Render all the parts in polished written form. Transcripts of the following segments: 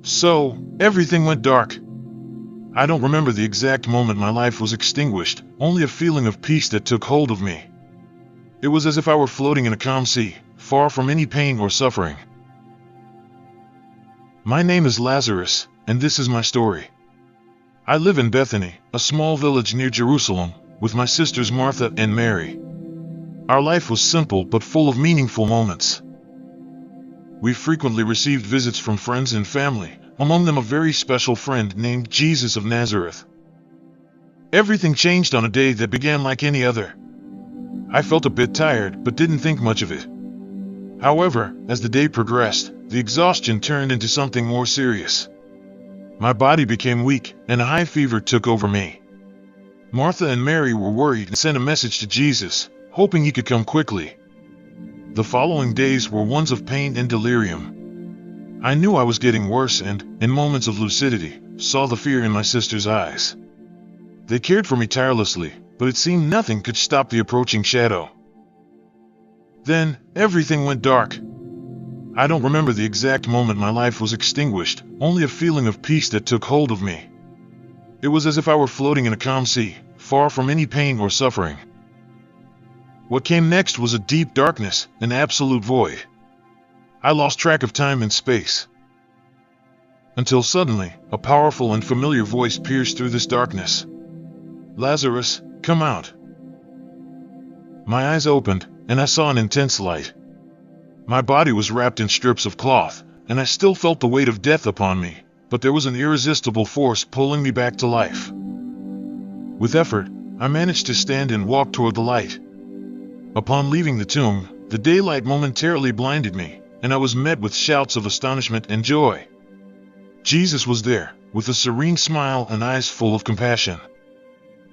So, everything went dark. I don't remember the exact moment my life was extinguished, only a feeling of peace that took hold of me. It was as if I were floating in a calm sea, far from any pain or suffering. My name is Lazarus, and this is my story. I live in Bethany, a small village near Jerusalem, with my sisters Martha and Mary. Our life was simple but full of meaningful moments. We frequently received visits from friends and family, among them a very special friend named Jesus of Nazareth. Everything changed on a day that began like any other. I felt a bit tired, but didn't think much of it. However, as the day progressed, the exhaustion turned into something more serious. My body became weak, and a high fever took over me. Martha and Mary were worried and sent a message to Jesus, hoping he could come quickly. The following days were ones of pain and delirium. I knew I was getting worse and, in moments of lucidity, saw the fear in my sisters' eyes. They cared for me tirelessly, but it seemed nothing could stop the approaching shadow. Then, everything went dark. I don't remember the exact moment my life was extinguished, only a feeling of peace that took hold of me. It was as if I were floating in a calm sea, far from any pain or suffering. What came next was a deep darkness, an absolute void. I lost track of time and space. Until suddenly, a powerful and familiar voice pierced through this darkness. "Lazarus, come out." My eyes opened, and I saw an intense light. My body was wrapped in strips of cloth, and I still felt the weight of death upon me, but there was an irresistible force pulling me back to life. With effort, I managed to stand and walk toward the light. Upon leaving the tomb, the daylight momentarily blinded me, and I was met with shouts of astonishment and joy. Jesus was there, with a serene smile and eyes full of compassion.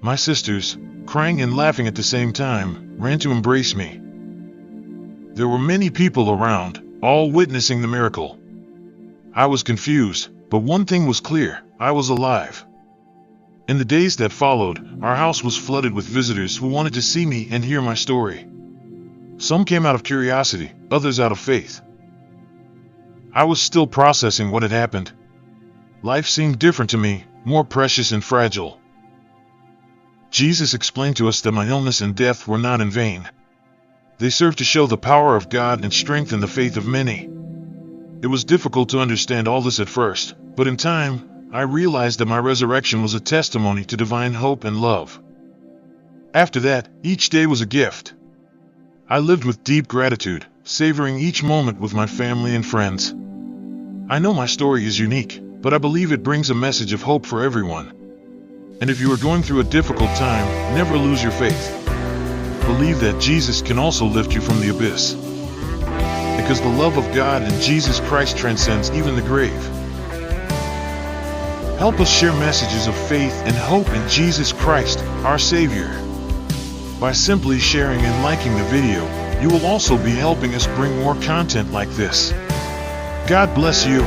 My sisters, crying and laughing at the same time, ran to embrace me. There were many people around, all witnessing the miracle. I was confused, but one thing was clear: I was alive. In the days that followed, our house was flooded with visitors who wanted to see me and hear my story. Some came out of curiosity, others out of faith. I was still processing what had happened. Life seemed different to me, more precious and fragile. Jesus explained to us that my illness and death were not in vain. They served to show the power of God and strengthen the faith of many. It was difficult to understand all this at first, but in time, I realized that my resurrection was a testimony to divine hope and love. After that, each day was a gift. I lived with deep gratitude, savoring each moment with my family and friends. I know my story is unique, but I believe it brings a message of hope for everyone. And if you are going through a difficult time, never lose your faith. Believe that Jesus can also lift you from the abyss. Because the love of God and Jesus Christ transcends even the grave. Help us share messages of faith and hope in Jesus Christ, our Savior. By simply sharing and liking the video, you will also be helping us bring more content like this. God bless you.